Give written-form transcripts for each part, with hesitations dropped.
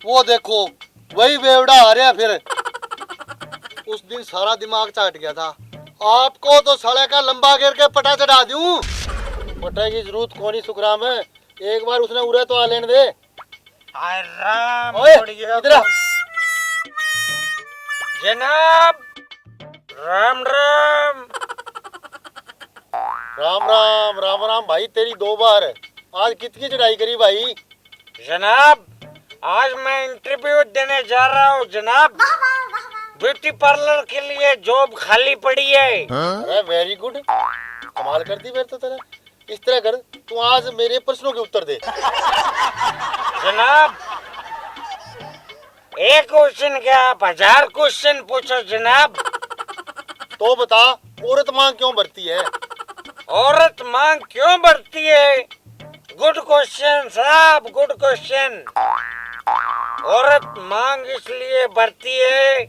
वो देखो वही बेवड़ा आ रहा फिर। उस दिन सारा दिमाग चाट गया था। आपको तो साले का लंबा गिर के पटा चढ़ा दूं। पटा की जरूरत कोनी सुखराम है, एक बार उसने उड़े तो आ लेने दे। राम ओए इधर आ। जनाब, राम राम। राम राम राम राम भाई, तेरी दो बार आज कितनी चढ़ाई करी भाई। जनाब, आज मैं इंटरव्यू देने जा रहा हूँ जनाब। ब्यूटी पार्लर के लिए जॉब खाली पड़ी है। अरे वेरी गुड, कमाल कर दी फिर तो तेरा। इस तरह कर, तू आज मेरे प्रश्नों के उत्तर दे। जनाब, एक क्वेश्चन क्या आप 1000 क्वेश्चन पूछो जनाब। तो बता, औरत मांग क्यों बढ़ती है? औरत मांग क्यों बढ़ती है? गुड क्वेश्चन साहब, गुड क्वेश्चन। औरत मांग इसलिए बढ़ती है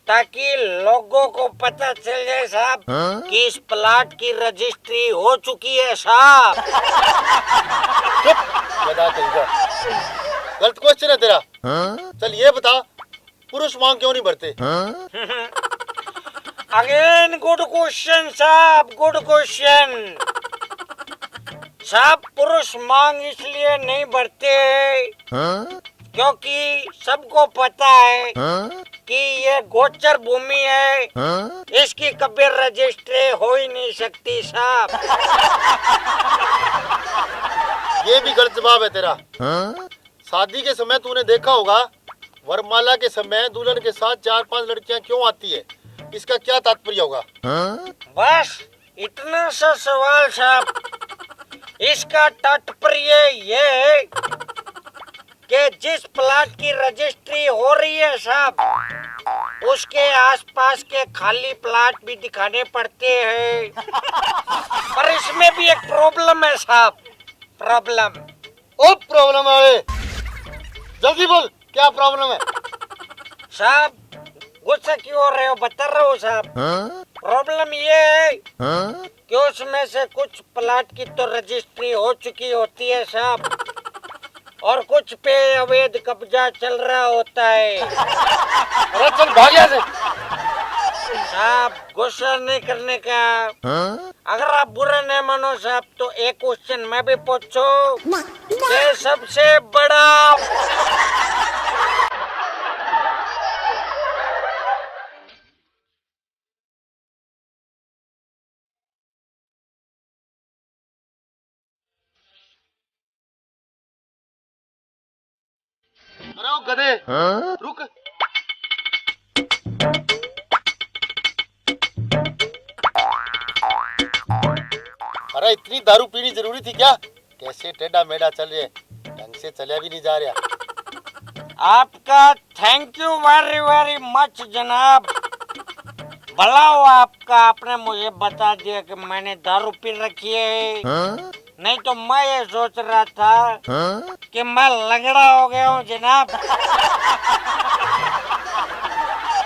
ताकि लोगों को पता चल जाए साहब कि इस प्लाट की रजिस्ट्री हो चुकी है साहब। बता तेरा गलत क्वेश्चन है तेरा। चल ये बता, पुरुष मांग क्यों नहीं बढ़ते? अगेन गुड क्वेश्चन साहब, गुड क्वेश्चन। साहब, पुरुष मांग इसलिए नहीं बढ़ते क्योंकि सबको पता है कि ये गोचर भूमि है, इसकी कभी रजिस्ट्री हो ही नहीं सकती साहब। ये भी गलत जवाब है तेरा। शादी के समय तूने देखा होगा, वरमाला के समय दुल्हन के साथ 4-5 लड़कियां क्यों आती है, इसका क्या तात्पर्य होगा? बस इतना सा सवाल साहब। इसका तात्पर्य ये है कि जिस प्लाट की रजिस्ट्री हो रही है साहब, उसके आसपास के खाली प्लाट भी दिखाने पड़ते हैं। पर इसमें भी एक प्रॉब्लम है साहब, प्रॉब्लम। ओ प्रॉब्लम है, जल्दी बोल क्या प्रॉब्लम है? साहब, गुस्सा क्यों हो रहे हो, बता रहा हूँ साहब। प्रॉब्लम ये है कि उसमें से कुछ प्लाट की तो रजिस्ट्री हो चुकी होती है साहब, और कुछ पे अवैध कब्जा चल रहा होता है। अरे चल भाग यहाँ से। साहब, गुस्सा नहीं करने का। अगर आप बुरा नहीं मानो साहब तो एक क्वेश्चन मैं भी पूछूं। ये सबसे बड़ा अरे ओ गधे, रुक। अरे इतनी दारू पीनी जरूरी थी क्या? कैसे टेढ़ा मेढ़ा चल रहे, ढंग से चला भी नहीं जा रहा। आपका thank you very very much जनाब। भला हुआ आपका, आपने मुझे बता दिया कि मैंने दारू पी रखी है। नहीं तो मैं ये सोच रहा था कि मैं लंगड़ा हो गया हूँ जनाब।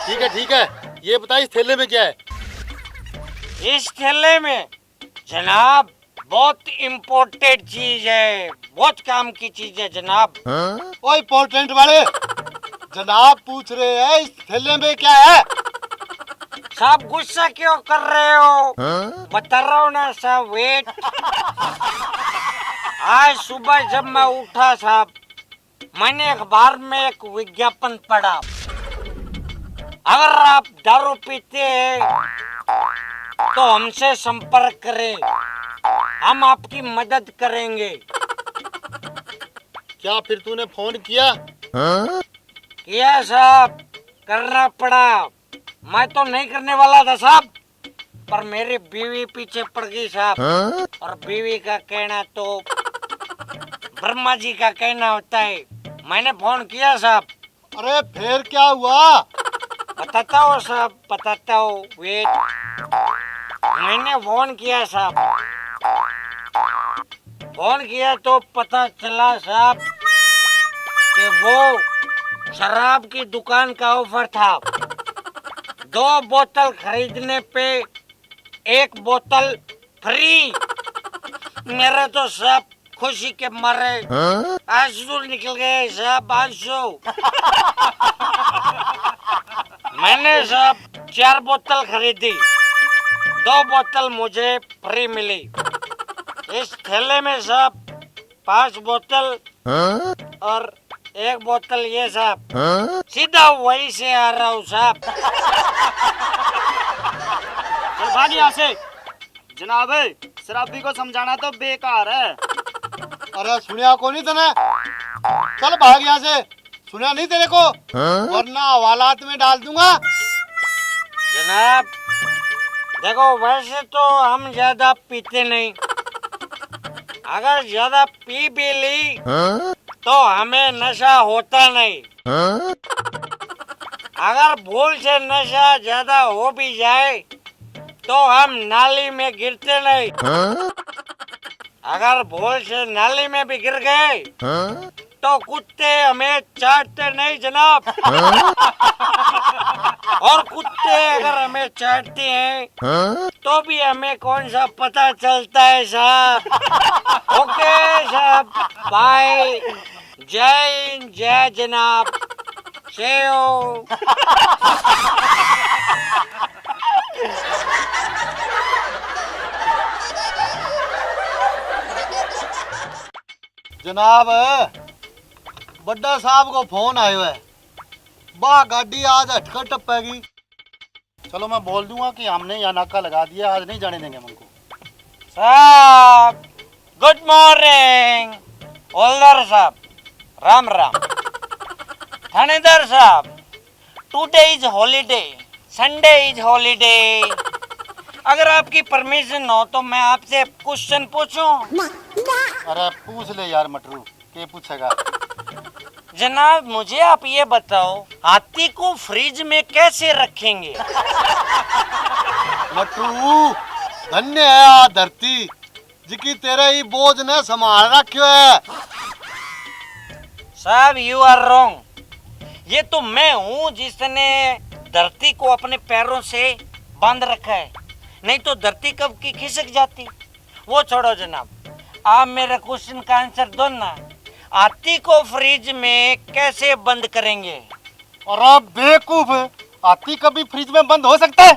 ठीक है, ये बता इस थैले में क्या है? इस थैले में जनाब बहुत इम्पोर्टेंट चीज है, बहुत काम की चीज है जनाब। ओ इम्पोर्टेंट वाले जनाब पूछ रहे हैं इस थैले में क्या है? साहब, गुस्सा क्यों कर रहे हो? बता रहा हूँ ना साहब, वेट। आज सुबह जब मैं उठा साहब, मैंने अखबार में एक विज्ञापन पढ़ा। अगर आप दारू पीते हैं तो हमसे संपर्क करें, हम आपकी मदद करेंगे। क्या फिर तूने फोन किया? किया साहब, करना पड़ा। मैं तो नहीं करने वाला था साहब, पर मेरी बीवी पीछे पड़ गई साहब। और बीवी का कहना तो ब्रह्मा जी का कहना होता है। मैंने फोन किया साहब। अरे फिर क्या हुआ? बताता हूँ साहब, बताता हूँ, वेट। मैंने फोन किया साहब, फोन किया तो पता चला साहब कि वो शराब की दुकान का ऑफर था। 2 बोतल खरीदने पे 1 बोतल फ्री। मेरा तो साहब खुशी के मारे आंसू निकल गए साहब, आंसू। मैंने साहब 4 बोतल खरीदी, 2 बोतल मुझे फ्री मिली। इस थैले में साहब 5 बोतल और 1 बोतल ये साहब, सीधा वहीं से आ रहा हूँ साहब। चल भाग यहाँ से। जनाब शराबी को समझाना तो बेकार है। अरे सुनिया को नहीं तने, चल भाग यहाँ से। सुना नहीं तेरे को, वरना हवालात में डाल दूंगा। जनाब देखो, वैसे तो हम ज्यादा पीते नहीं, अगर ज्यादा पी भी ली तो हमें नशा होता नहीं। अगर भूल से नशा ज्यादा हो भी जाए तो हम नाली में गिरते नहीं। अगर भूल से नाली में भी गिर गए तो कुत्ते हमें चाटते नहीं जनाब। और कुत्ते अगर हमें चाटते हैं तो भी हमें कौन सा पता चलता है साहब। ओके साहब, बाय। जय हिंद, जय जनाब। सेओ। जनाब बड्डा साहब को फोन आयो है, बा गाड़ी आज हटकर टपेगी। चलो मैं बोल दूंगा कि हमने यहाँ नाका लगा दिया, आज नहीं जाने देंगे हम उनको। साहब गुड मॉर्निंग। हवलदार साहब राम राम। थानेदार साहब today is holiday, Sunday is holiday. अगर आपकी परमिशन हो तो मैं आपसे क्वेश्चन पूछूं? अरे पूछ ले यार मटरू, के पूछेगा। जनाब मुझे आप ये बताओ, हाथी को फ्रिज में कैसे रखेंगे? मटरू धन्य है आ धरती, जिकी तेरे ही बोझ ने संभाल रखियो है। साहब यू आर रॉन्ग। ये तो मैं हूँ जिसने धरती को अपने पैरों से बांध रखा है, नहीं तो धरती कब की खिसक जाती। वो छोड़ो जनाब, आप मेरे क्वेश्चन का आंसर दो ना। हाथी को फ्रिज में कैसे बंद करेंगे? अरे बेवकूफ, हाथी कभी फ्रिज में बंद हो सकता है?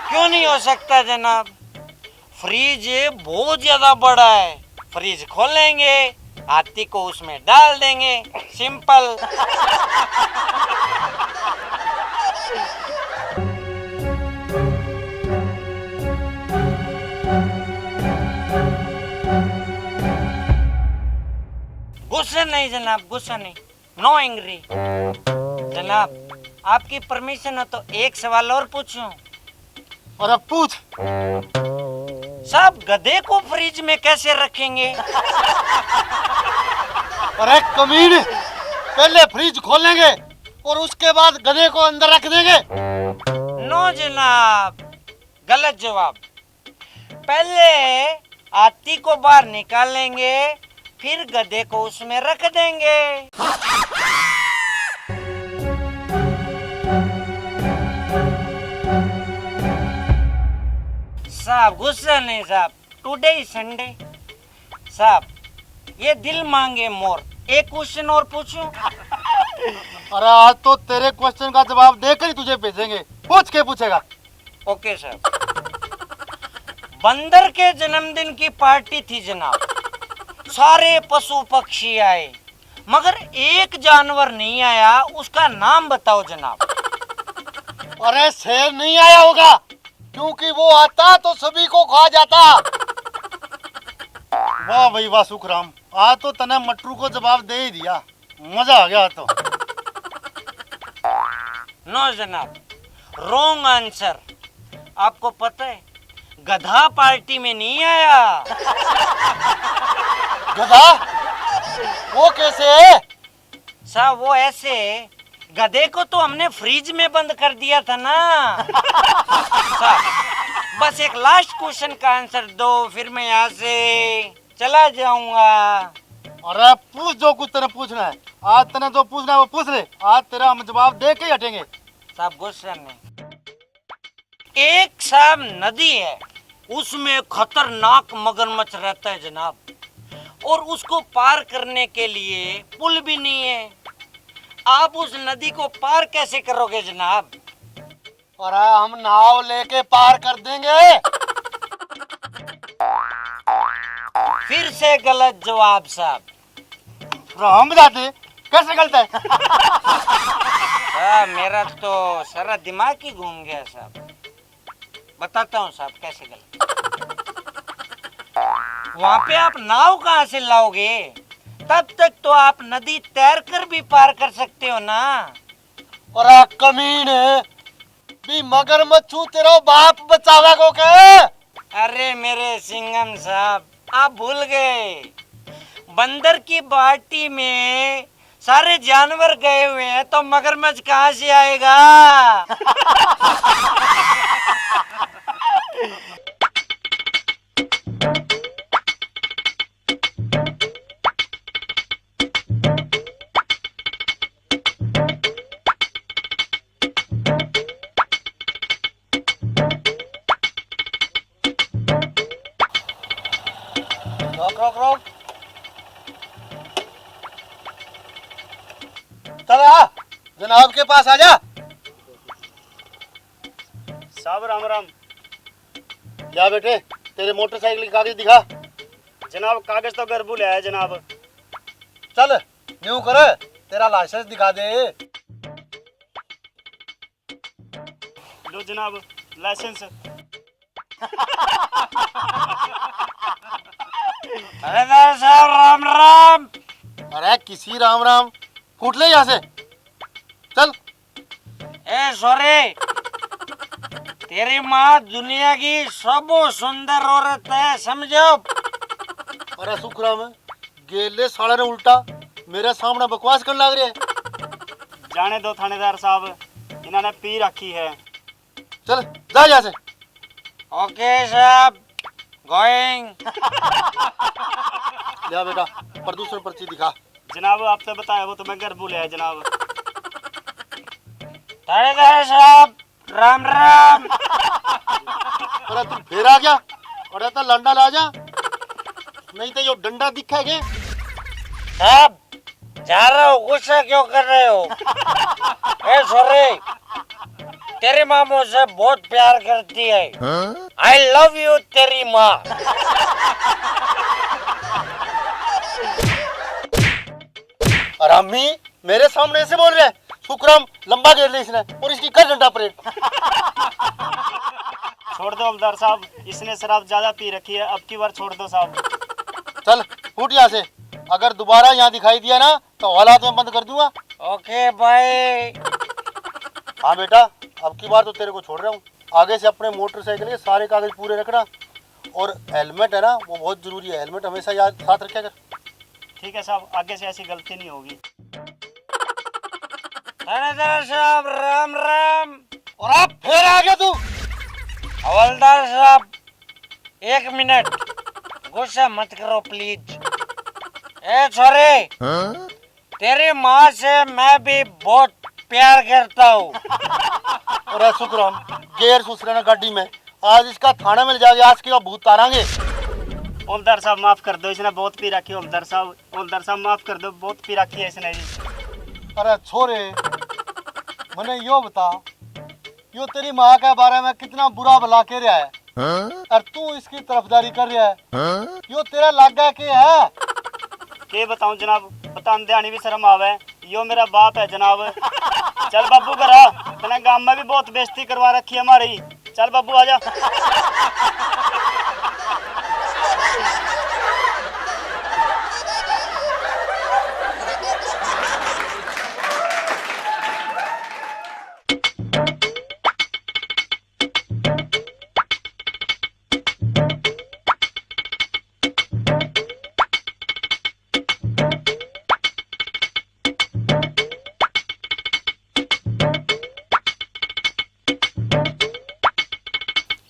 क्यों नहीं हो सकता जनाब? फ्रिज बहुत ज्यादा बड़ा है, फ्रिज खोलेंगे, हाथी को उसमें डाल देंगे, सिंपल। गुस्सा नहीं जनाब, गुस्सा नहीं, नो एंग्री। जनाब आपकी परमिशन हो तो एक सवाल और पूछूं? अरे पूछ। साहब गधे को फ्रिज में कैसे रखेंगे? अरे कमीने, पहले फ्रिज खोलेंगे और उसके बाद गधे को अंदर रख देंगे। नो जनाब, गलत जवाब। पहले हाथी को बाहर निकालेंगे, फिर गधे को उसमें रख देंगे। साहब गुस्सा नहीं साहब, टुडे इज संडे। साहब ये दिल मांगे मोर, एक क्वेश्चन और पूछूं? अरे आज तो तेरे क्वेश्चन का जवाब देकर ही तुझे भेजेंगे। पूछ के पूछेगा। ओके साहब। बंदर के जन्मदिन की पार्टी थी जनाब, सारे पशु पक्षी आए, मगर एक जानवर नहीं आया, उसका नाम बताओ जनाब। अरे शेर नहीं आया होगा, क्योंकि वो आता तो सभी को खा जाता। वाह भाई वाह सुखराम, आज तो तने मटरू को जवाब दे ही दिया, मजा आ गया तो। नो जनाब, रॉन्ग आंसर। आपको पता है गधा पार्टी में नहीं आया। गधा? वो कैसे है? साहब वो ऐसे, गधे को तो हमने फ्रिज में बंद कर दिया था ना। साहब बस एक लास्ट क्वेश्चन का आंसर दो, फिर मैं यहाँ से चला जाऊंगा। अरे पूछ जो कुछ तेने पूछना है, आज तेने जो पूछना है वो पूछ ले, आज तेरा हम जवाब दे के ही हटेंगे। साहब गुस्सा नहीं। एक साहब नदी है, उसमें खतरनाक मगरमच्छ रहता है जनाब, और उसको पार करने के लिए पुल भी नहीं है। आप उस नदी को पार कैसे करोगे जनाब? अरे हम नाव लेके पार कर देंगे। फिर से गलत जवाब साहब। हम बताते कैसे गलत है। मेरा तो सारा दिमाग ही घूम गया साहब। बताता हूँ साहब कैसे गलत। वहाँ पे आप नाव कहाँ से लाओगे? तब तक तो आप नदी तैर कर भी पार कर सकते हो ना। अरे कमीने, भी मगरमच्छ तेरा बाप बचावा को के। अरे मेरे सिंघम साहब, आप भूल गए, बंदर की बाटी में सारे जानवर गए हुए हैं तो मगरमच्छ कहाँ से आएगा? रोक रोक रोक, चल आ, जनाब के पास आजा। साहब राम राम। जा बेटे, तेरे मोटरसाइकिल की कागज दिखा। जनाब कागज तो घर भूल आया जनाब। चल न्यू कर, तेरा लाइसेंस दिखा दे। लो जनाब लाइसेंस। अरे साहब राम राम। अरे किसी राम राम, फूट ले यहाँ से, चल। ए सोरे, तेरी माँ दुनिया की सबसे सुंदर औरत है, समझो। अरे सुखराम, गेले साले ने उल्टा मेरे सामने बकवास करने लग रहे हैं। जाने दो थानेदार साहब, इन्होंने पी रखी है। चल जा यहाँ से। ओके साहब, गोइंग। लिया बेटा प्रदूषण पर्ची दिखा। जनाब आप तो बताया, वो तो मैं घर भूल आया जनाब। थानेदार साहब राम राम। अरे तू फिर आ गया। अरे तो लंडा ला जा, नहीं तो यो डंडा दिखेगे। साहब जा रहा हो, गुस्सा क्यों कर रहे हो? ए सोरे, तेरी माँ मुझसे बहुत प्यार करती है। आई लव यू तेरी माँ। और अम्मी मेरे सामने ऐसे बोल रहे हैं। सुखराम लंबा घेर ले इसने, और इसकी कर डंडा परेड। छोड़ दो हवलदार साहब, इसने शराब ज्यादा पी रखी है, अब की बार छोड़ दो साहब। चल फूट यहाँ से, अगर दोबारा यहाँ दिखाई दिया ना तो हालात में बंद कर दूंगा। Okay bye. हाँ बेटा, अब की बार तो तेरे को छोड़ रहा हूँ। आगे से अपने मोटरसाइकिल के सारे कागज पूरे रखना, और हेलमेट है ना वो बहुत जरूरी है, हेलमेट हमेशा याद साथ रखा कर। ठीक है साहब, आगे से ऐसी गलती नहीं होगी। थानेदार साहब राम राम। और आप फिर आ गया तू। हवलदार साहब एक मिनट, गुस्सा मत करो प्लीज। ए छोरे, तेरी माँ से मैं भी बहुत प्यार करता हूँ। अरे सुखराम, गेर सुसरा गाड़ी में, आज इसका थाना में ले जाके आज की भूत तारांगे। हवलदार साहब माफ कर दो, इसने बहुत पी रखी है। हवलदार साहब माफ कर दो, बहुत पी रखी है इसने जी। अरे छोरे, मैंने यो बता, यो तेरी माँ के बारे में कितना बुरा भला कह रहा है, और तू इसकी तरफदारी कर रहा है। यो तेरा लागा के है। के बताऊं जनाब, बताने देनी भी शर्म आवे। यो मेरा बाप है जनाब। चल बाबू करा, तेने गांव में भी बहुत बेइज्जती करवा रखी है हमारी। चल बाबू आजा।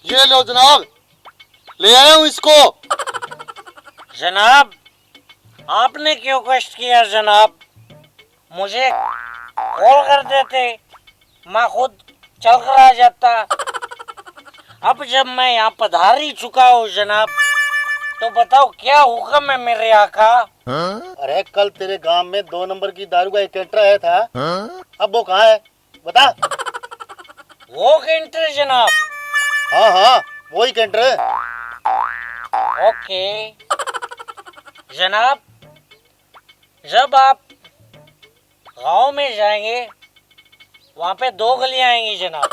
ये लो जनाब, ले आया हूँ इसको। जनाब आपने क्यों कष्ट किया जनाब? मुझे कॉल कर देते, मैं खुद चल कर आ जाता। अब जब मैं यहाँ पधार ही चुका हूँ जनाब, तो बताओ क्या हुक्म है मेरे आका? अरे कल तेरे गांव में 2 नंबर की दारू का एक कैंटर आया था। अब वो कहाँ है बता। वो कैंटर जनाब? हाँ हाँ वही कैंटर है। ओके जनाब, जब आप गांव में जाएंगे वहां पे 2 गलियां आएंगी जनाब।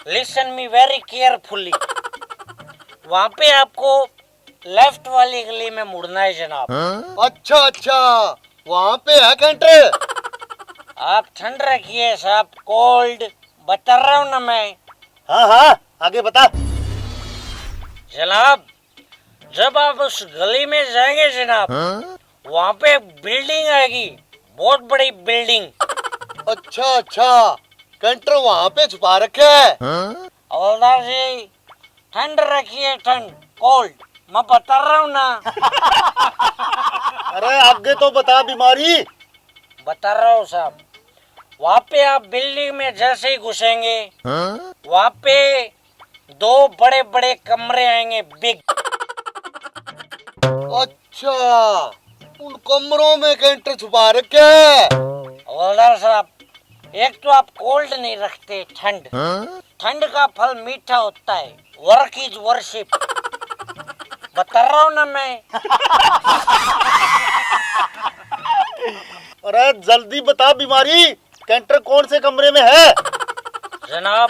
Listen me very carefully. वहां पे आपको लेफ्ट वाली गली में मुड़ना है जनाब। अच्छा अच्छा वहाँ पे है कैंटर। आप ठंड रखिए साहब, कोल्ड बता रहा हूँ ना मैं। हाँ हाँ आगे बता। जनाब जब आप उस गली में जाएंगे जनाब, वहाँ पे एक बिल्डिंग आएगी, बहुत बड़ी बिल्डिंग। अच्छा अच्छा कैंटर वहाँ पे छुपा रखे है। हवलदार जी ठंड रखिए, ठंड कोल्ड मैं बता रहा हूँ ना। अरे आगे तो बता बीमारी। बता रहा हूँ साहब, वहाँ पे आप बिल्डिंग में जैसे ही घुसेंगे वहाँ पे 2 बड़े बड़े कमरे आएंगे, बिग। अच्छा उन कमरों में कैंटर छुपा रखे है। हवलदार साहब एक तो आप कोल्ड नहीं रखते, ठंड। ठंड का फल मीठा होता है, वर्क इज वर्शिप। बता रहा हूँ ना मैं। अरे जल्दी बता बीमारी, कैंटर कौन से कमरे में है। जनाब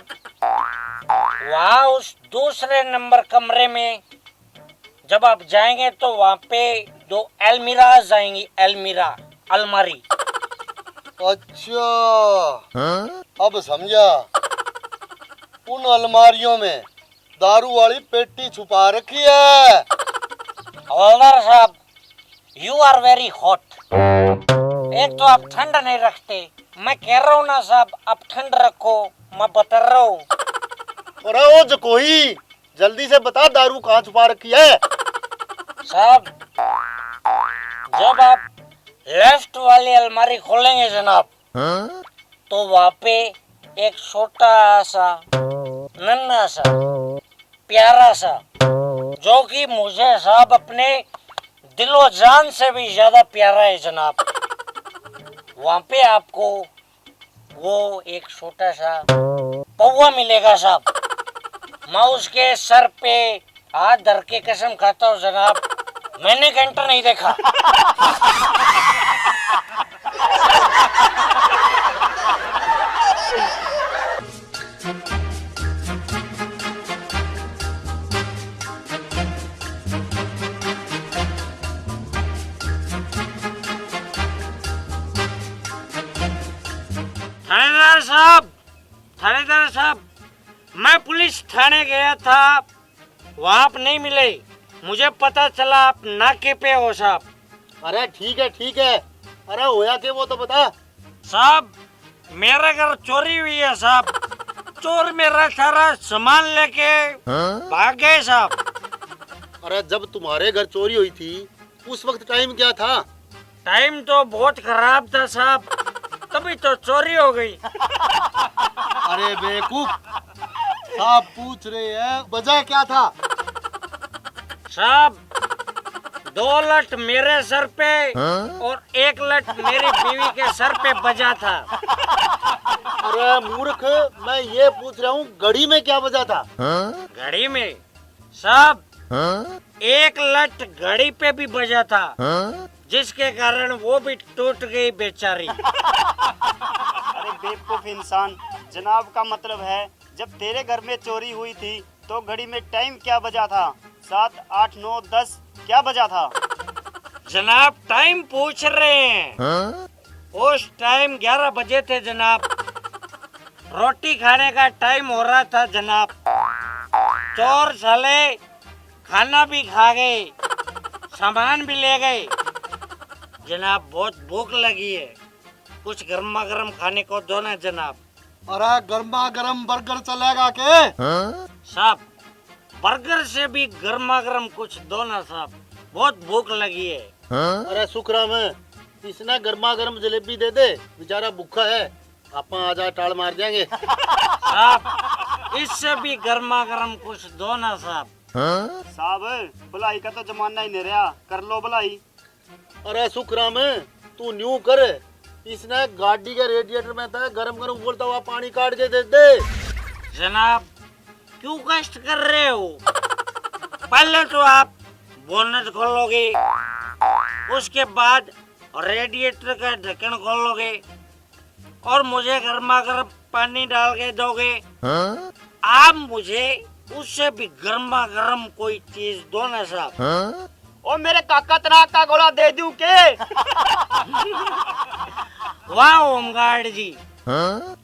वहाँ उस दूसरे नंबर कमरे में जब आप जाएंगे तो वहाँ पे 2 अलमीराज आएंगी, अलमीरा अलमारी। अच्छा अब समझा। उन अलमारियों में दारू वाली पेटी छुपा रखी है। हवलदार साहब यू आर वेरी हॉट। एक तो आप ठंड नहीं रखते, मैं कह रहा हूँ ना साहब आप ठंड रखो, मैं बता रहा हूँ। अरे ओ जकोई जल्दी से बता दारू कहाँ छुपा रखी है। साहब जब आप लेफ्ट वाली अलमारी खोलेंगे जनाब, तो वहाँ पे एक छोटा सा नन्हा सा प्यारा सा, जो कि मुझे साहब अपने दिलो जान से भी ज्यादा प्यारा है जनाब, वहाँ पे आपको वो एक छोटा सा पौवा मिलेगा साहब। मैं उसके सर पे हाथ धर के कसम खाता हूँ जनाब, मैंने कैंटर नहीं देखा। थानेदार साहब मैं पुलिस थाने गया था, वहाँ आप नहीं मिले, मुझे पता चला आप नाके पे हो साहब। अरे ठीक है। अरे होया के वो तो बता। साहब मेरे घर चोरी हुई है साहब, चोर मेरा सारा सामान लेके भाग गए साहब। अरे जब तुम्हारे घर चोरी हुई थी उस वक्त टाइम क्या था। टाइम तो बहुत खराब था साहब, तभी तो चोरी हो गई। अरे बेवकूफ साहब पूछ रहे हैं वजह क्या था। साहब 2 लठ मेरे सर पे और 1 लठ मेरी बीवी के सर पे बजा था। अरे मूर्ख मैं ये पूछ रहा हूँ घड़ी में क्या वजह था। घड़ी में साहब 1 लठ घड़ी पे भी बजा था, जिसके कारण वो भी टूट गई बेचारी। अरे बेवकूफ इंसान, जनाब का मतलब है जब तेरे घर में चोरी हुई थी तो घड़ी में टाइम क्या बजा था, 7, 8, 9, 10 क्या बजा था। जनाब टाइम पूछ रहे हैं, उस टाइम 11 बजे थे जनाब, रोटी खाने का टाइम हो रहा था जनाब। चोर साले खाना भी खा गए, सामान भी ले गए जनाब। बहुत भूख लगी है, कुछ गर्मा गर्म खाने को दो ना जनाब। अरे गर्मा गर्म बर्गर चलेगा के। साहब बर्गर से भी गर्मा गर्म कुछ दो ना साहब, बहुत भूख लगी है। अरे सुखराम इसने गर्मा गर्म जलेबी दे दे, बेचारा भूखा है, आप आजा टाल मार जाएंगे। साहब इससे भी गर्मा गर्म कुछ दो ना साहब। साहब भलाई का तो जमाना ही नहीं रहा, कर लो भलाई। अरे सुखराम तू न्यू कर, इसने गाड़ी के रेडिएटर में था गरम गरम बोलता हुआ पानी काट के दे दे। जनाब क्यों कष्ट कर रहे हो? पहले तो आप बोनट खोलोगे, उसके बाद रेडिएटर का ढक्कन खोलोगे और मुझे गर्मा गर्म पानी डाल के दोगे। आप मुझे उससे भी गर्मा गर्म कोई चीज दो ना साहब। ओ मेरे काका तनाक का गोला दे दूं के? वाह होमगार्ड जी,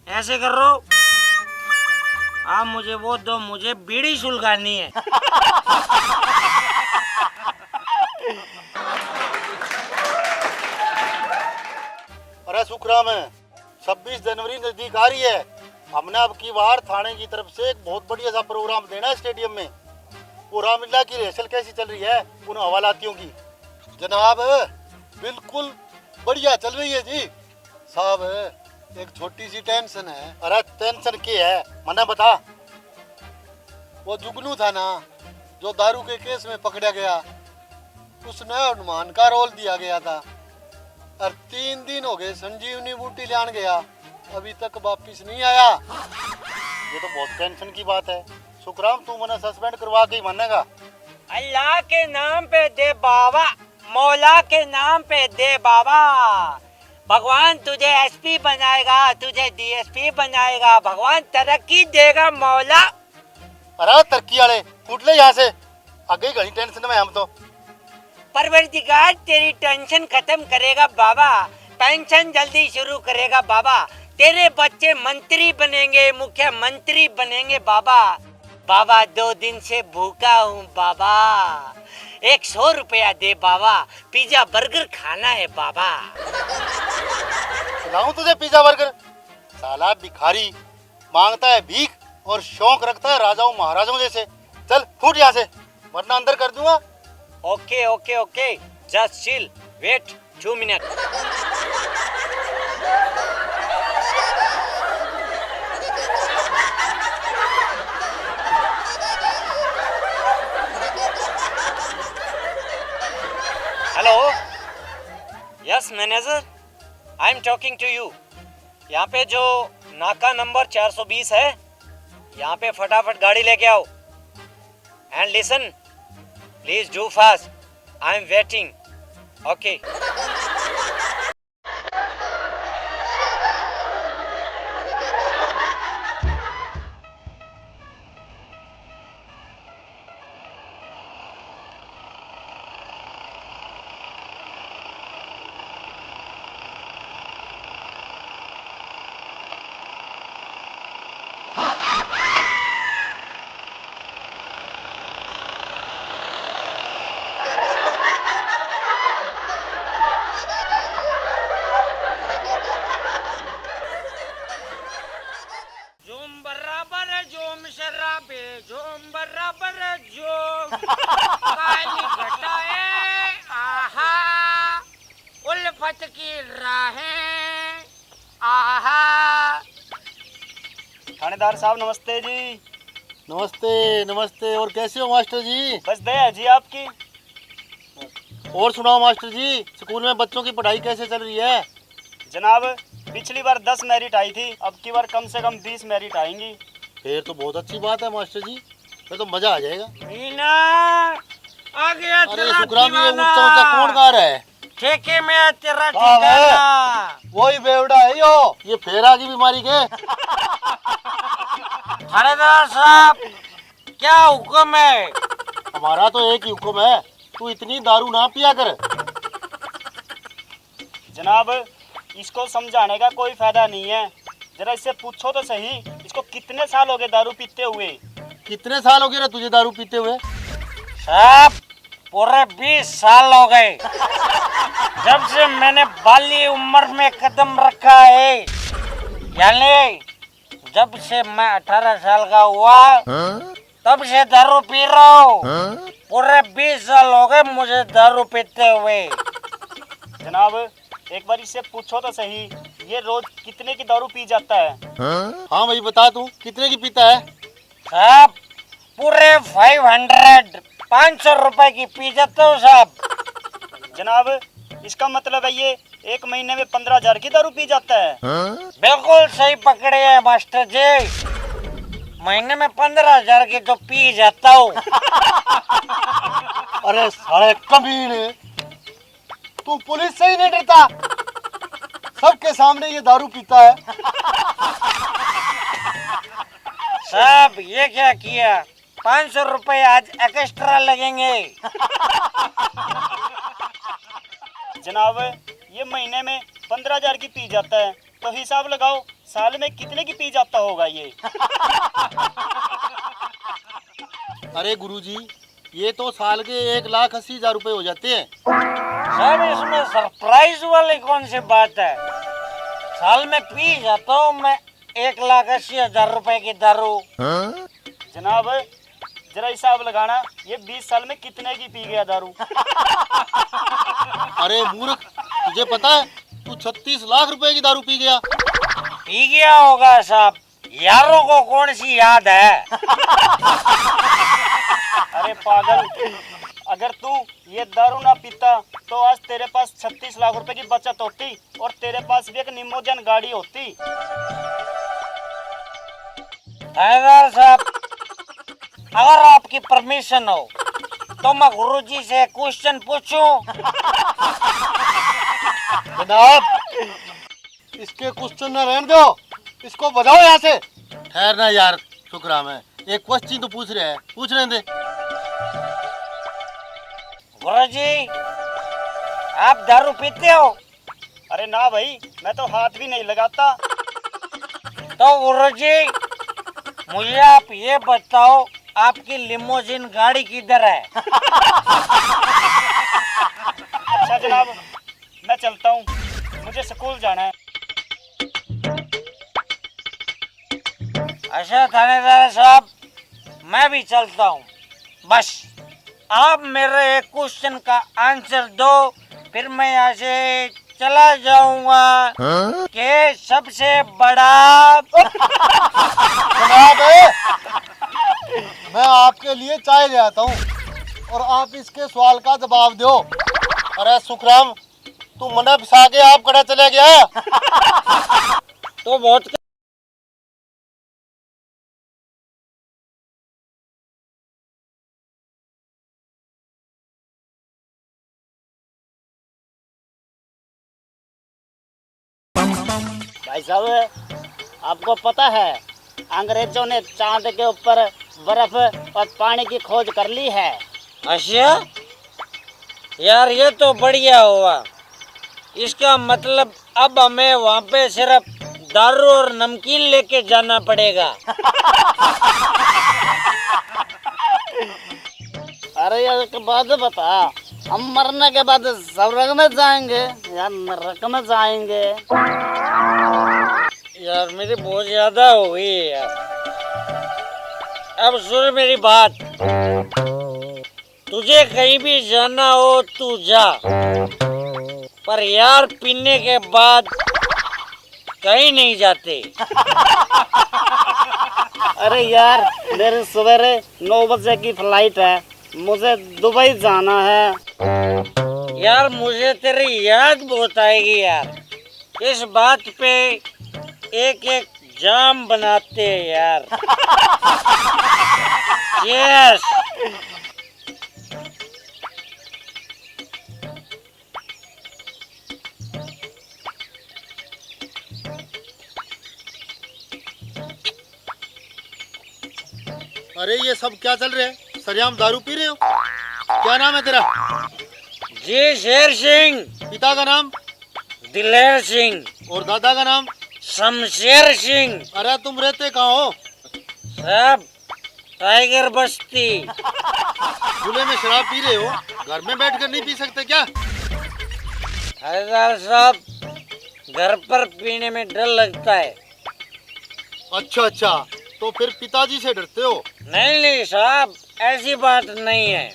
ऐसे करो, आप मुझे वो दो, मुझे बीड़ी सुलगानी है। अरे सुखराम 26 जनवरी नजदीक आ रही है। हमने अब की बार थाने की तरफ से एक बहुत बढ़िया सा प्रोग्राम देना है स्टेडियम में। वो रामलीला की रिहर्सल कैसी चल रही है उन हवालातियों की? जनाब बिल्कुल बढ़िया चल रही है जी साहब। एक छोटी सी टेंशन है। अरे टेंशन क्या है मना बता। वो जुगनू था ना जो दारू के केस में पकड़ा गया, उसने हनुमान का रोल दिया गया था और 3 दिन हो गए संजीवनी बूटी लान गया, अभी तक वापिस नहीं आया। ये तो बहुत टेंशन की बात है। सुखराम तू मना सस्पेंड करवा के ही मानेगा। अल्लाह के नाम पे दे बाबा, मौला के नाम पे दे बाबा। भगवान तुझे एसपी बनाएगा, तुझे डीएसपी बनाएगा, भगवान तरक्की देगा मौला। अरे तरक्की वाले फूट ले यहाँ से, आगे घनी टेंशन में हम तो। परवरदिगार तेरी टेंशन खत्म करेगा बाबा, पेंशन जल्दी शुरू करेगा बाबा। तेरे बच्चे मंत्री बनेंगे, मुख्यमंत्री बनेंगे बाबा। बाबा 2 दिन से भूखा हूँ बाबा, 100 रुपया दे बाबा, पिज्जा बर्गर खाना है बाबा। खिलाऊं तुझे पिज्जा बर्गर? साला भिखारी, मांगता है भीख और शौक रखता है राजाओं महाराजाओं जैसे। चल फूट यहाँ से वरना अंदर कर दूंगा। Okay okay okay, just chill, wait 2 minute. Hello, yes manager, I am talking to you. यहाँ पे जो नाका नंबर 420 है, यहाँ पे फटाफट गाड़ी लेके आओ। And listen, please do fast, I am waiting. Okay. झूम बराबर झूम काली घटाए आहा उल्फत की राहें आहा। थानेदार साहब नमस्ते जी। नमस्ते नमस्ते, और कैसे हो मास्टर जी? बस दया जी आपकी। और सुनाओ मास्टर जी, स्कूल में बच्चों की पढ़ाई कैसे चल रही है? जनाब पिछली बार 10 मेरिट आई थी, अब की बार कम से कम 20 मेरिट आएंगी। फिर तो बहुत अच्छी बात है मास्टर जी, फिर तो मजा आ जाएगा। मीना आ गया अरे तेरा सुखराम, ये दीवाना। ऊंचा ऊंचा कौन गा रहा है? ठेके में है तेरा हाँ, ठिकाना। वही बेवड़ा है यो, ये फेरा की बीमारी के। थानेदार साहब क्या हुक्म है? हमारा तो एक ही हुक्म है, तू इतनी दारू ना पिया कर। जनाब इसको समझाने का कोई फायदा नहीं है, जरा इससे पूछो तो सही, इसको कितने साल हो गए दारू पीते हुए? कितने साल हो गए रे तुझे दारू पीते हुए? साहब पूरे 20 साल हो गए जब से मैंने बाली उम्र में कदम रखा है, यानी जब से मैं 18 साल का हुआ तब से दारू पी रहा हूँ। पूरे 20 साल हो गए मुझे दारू पीते हुए। जनाब एक बार इससे पूछो तो सही, ये रोज कितने की दारू पी जाता है? हाँ भाई बता, तू कितने की पीता है? साहब पूरे 500 रुपए की पी जाता हूँ साहब। जनाब इसका मतलब है ये एक महीने में 15,000 की दारू पी जाता है। बिल्कुल सही पकड़े हैं मास्टर जी, महीने में 15,000 की तो पी जाता हूँ। अरे साले कमीने, तू पुलिस से ही नहीं डरता? सबके सामने ये दारू पीता है। साहब ये क्या किया, 500 रुपए आज एक्स्ट्रा लगेंगे। जनाब ये महीने में 15,000 की पी जाता है, तो हिसाब लगाओ साल में कितने की पी जाता होगा ये। अरे गुरुजी, ये तो साल के 1,80,000 रुपए हो जाते हैं। साहब इसमें सरप्राइज वाली कौन सी बात है, साल में पी जाता हूँ मैं 1,80,000 रुपए की दारू। जनाब जरा हिसाब लगाना, ये 20 साल में कितने की पी गया दारू। अरे मूर्ख, तुझे पता है तू 36 लाख रुपए की दारू पी गया। पी गया होगा साहब, यारों को कौन सी याद है। अरे पागल, अगर तू ये दारू ना पीता तो आज तेरे पास 36 लाख रुपए की बचत होती और तेरे पास भी एक निमोजन गाड़ी होती। थानेदार साहब अगर आपकी परमिशन हो तो मैं गुरुजी से क्वेश्चन पूछूं। जनाब इसके क्वेश्चन न रहने दो, इसको बजाओ यहाँ से। ठहरना यार शुक्राम है, एक क्वेश्चन तो पूछ रहे हैं, पूछ रहे थे। गुरुजी आप दारू पीते हो? अरे ना भाई, मैं तो हाथ भी नहीं लगाता। तो गुरुजी मुझे आप ये बताओ आपकी लिमोजिन गाड़ी किधर है? अच्छा जनाब मैं चलता हूँ, मुझे स्कूल जाना है। अच्छा थानेदार साहब मैं भी चलता हूँ, बस आप मेरे एक क्वेश्चन का आंसर दो, फिर मैं यहाँ से चला जाऊंगा। कि सबसे बड़ा जनाब मैं आपके लिए चाय ले आता हूँ और आप इसके सवाल का जवाब दो। अरे सुखराम, तू मना पिसा के आप कड़ा चले गया। तो बहुत भाई साहब आपको पता है अंग्रेजों ने चांद के ऊपर बर्फ और पानी की खोज कर ली है। अच्छा यार ये तो बढ़िया हुआ, इसका मतलब अब हमें वहाँ पे सिर्फ दारू और नमकीन लेके जाना पड़ेगा। अरे यार एक बात बता, हम मरने के बाद स्वर्ग में जाएंगे या नरक में जाएंगे? यार मेरी बहुत ज्यादा हो गई है यार, अब सुन मेरी बात, तुझे कहीं भी जाना हो तू जा, पर यार पीने के बाद कहीं नहीं जाते। अरे यार मेरे सवेरे 9 बजे की फ्लाइट है, मुझे दुबई जाना है। यार मुझे तेरी याद बहुत आएगी यार, इस बात पे एक एक जाम बनाते हैं यार। यस अरे ये सब क्या चल रहा है? सरेआम दारू पी रहे हो? क्या नाम है तेरा? जी शेर सिंह। पिता का नाम? दिलेर सिंह। और दादा का नाम? शमशेर सिंह। अरे तुम रहते कहाँ हो? साहब टाइगर बस्ती। खुले में शराब पी रहे हो, घर में बैठकर नहीं पी सकते क्या? हरदार साहब घर पर पीने में डर लगता है। अच्छा, तो फिर पिताजी से डरते हो? नहीं साहब ऐसी बात नहीं है।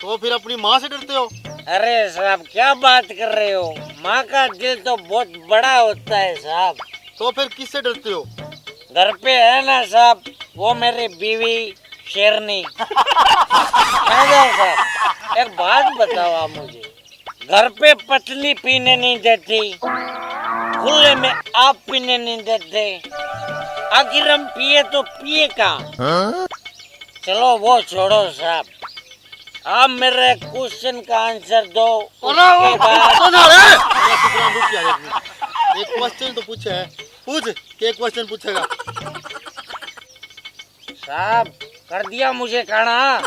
तो फिर अपनी माँ से डरते हो? अरे साहब क्या बात कर रहे हो, माँ का दिल तो बहुत बड़ा होता है साहब। तो फिर किससे डरते हो? घर पे है ना साहब, वो मेरी बीवी शेरनी। मैनेजर साहब, एक बात बताओ आप मुझे, घर पे पतली पीने नहीं देती, खुले में आप पीने नहीं देते, आखिर हम पिए तो पिए कहाँ? चलो वो छोड़ो साहब, आप मेरे क्वेश्चन का आंसर दो। उसके बाद एक क्वेश्चन तो पूछा है, पूछ क्या क्वेश्चन पूछेगा? साहब कर दिया मुझे खाना।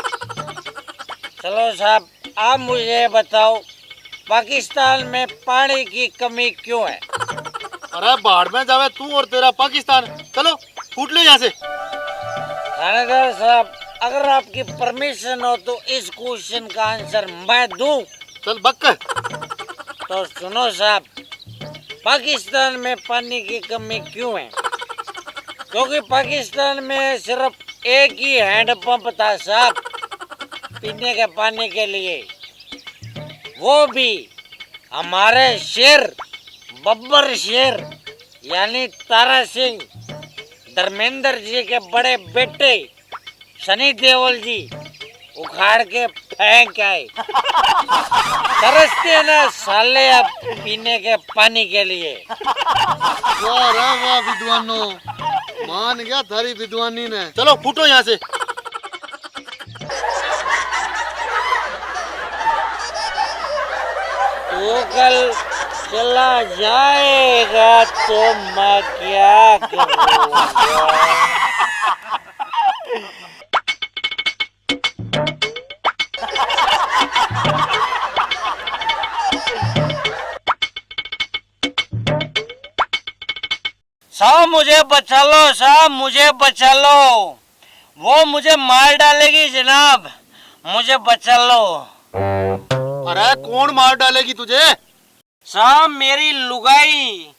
चलो साहब, आप मुझे बताओ, पाकिस्तान में पानी की कमी क्यों है? अरे बाढ़ में जावे तू और तेरा पाकिस्तान, चलो फूट लो यहाँ से। थानेदार साहब, अगर आपकी परमिशन हो तो इस क्वेश्चन का आंसर मैं दूं। चल बक। तो सुनो साहब, पाकिस्तान में पानी की कमी क्यों है? क्योंकि पाकिस्तान में सिर्फ एक ही हैंडपंप था साहब पीने के पानी के लिए, वो भी हमारे शेर बब्बर शेर यानी तारा सिंह धर्मेंद्र जी के बड़े बेटे सनी देओल जी उखाड़ के फेंक आए। तरसते ना साले अब पीने के पानी के लिए। वाह रे वाह विद्वानो, मान गया थारी विद्वानी ने। चलो फूटो यहाँ से। तू कल चला जाएगा तो मैं क्या करूँगा? साहब मुझे बचा लो, साहब मुझे बचा लो, वो मुझे मार डालेगी जनाब, मुझे बचा लो। अरे कौन मार डालेगी तुझे? साहब मेरी लुगाई,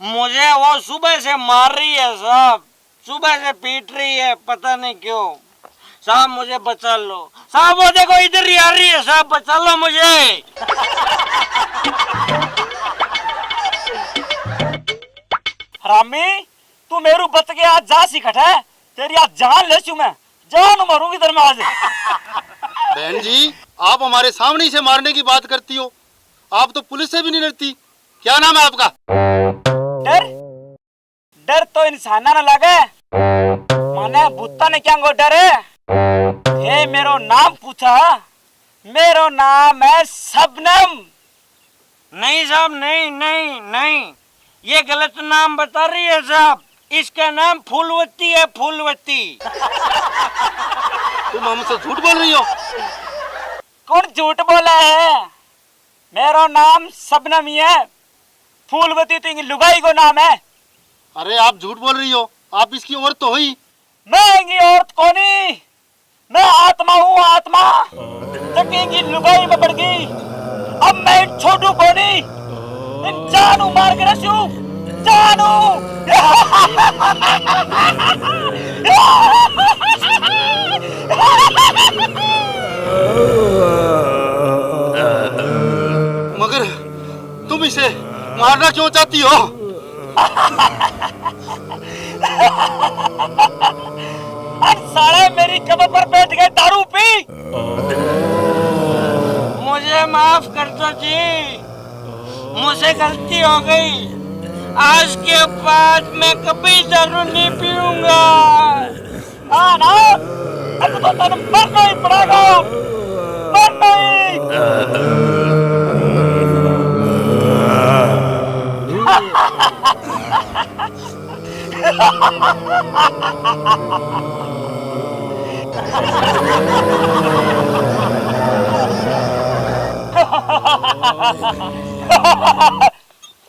मुझे वो सुबह से मार रही है साहब, सुबह से पीट रही है, पता नहीं क्यों। साहब मुझे बचा लो, साहब वो देखो इधर ही आ रही है, साहब बचा लो मुझे। हरामी, तू मेरू बच के आज जा सिखट है, तेरी आज जान ले चू मैं, जान मारूंगी तेरे में आज। बहन जी, आप हमारे सामने से मारने की बात करती हो, आप तो पुलिस से भी नहीं डरती। क्या नाम है आपका? डर डर तो इंसाना न लगे, माने भूता ने क्या डर है? ये मेरो नाम पूछा, मेरो नाम है सबनम। नहीं साहब, नहीं नहीं नहीं, ये गलत नाम बता रही है साहब, इसका नाम फूलवती है, फूलवती। तुम हमसे झूठ बोल रही हो। कौन झूठ बोला है? मेरो नाम सबनम ही है, फूलवती तो लुगाई को नाम है। अरे आप झूठ बोल रही हो, आप इसकी औरत तो हुई। मैं औरत कोनी, मैं आत्मा हूँ, आत्मा जगेंगी लुगाई में पड़ गई। अब मैं छोटू कोनी, जानू मार के रसू, जानू। मगर तुम इसे मारना क्यों चाहती हो? साले मेरी कमर पर बैठ गए दारू पी। मुझे माफ कर दो जी, मुझसे गलती हो गई, आज के बाद मैं कभी दारू नहीं पीऊंगा। हाँ ना, अब तो तेरे मरना ही पड़ेगा, मरना ही।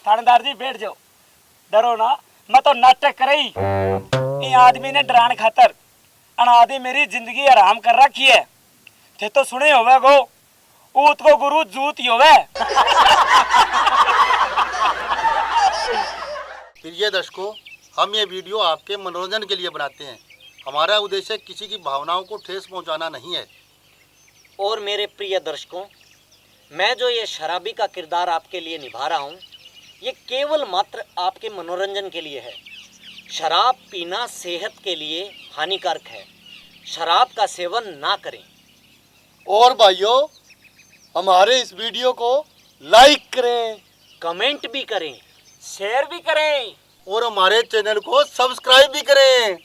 थानेदार जी बैठ जाओ, डरो ना, मैं तो नाटक कर रही। ये आदमी ने डराने खातर अनादि मेरी जिंदगी आराम कर रखी है। थे तो सुने होवे गो, ऊत को गुरु जूत ही होवे। प्रिय दर्शकों, हम ये वीडियो आपके मनोरंजन के लिए बनाते हैं। हमारा उद्देश्य किसी की भावनाओं को ठेस पहुंचाना नहीं है। और मेरे प्रिय दर्शकों, मैं जो ये शराबी का किरदार आपके लिए निभा रहा हूँ, ये केवल मात्र आपके मनोरंजन के लिए है। शराब पीना सेहत के लिए हानिकारक है। शराब का सेवन ना करें। और भाइयों, हमारे इस वीडियो को लाइक करें, कमेंट भी करें। शेयर भी करें। और हमारे चैनल को सब्सक्राइब भी करें।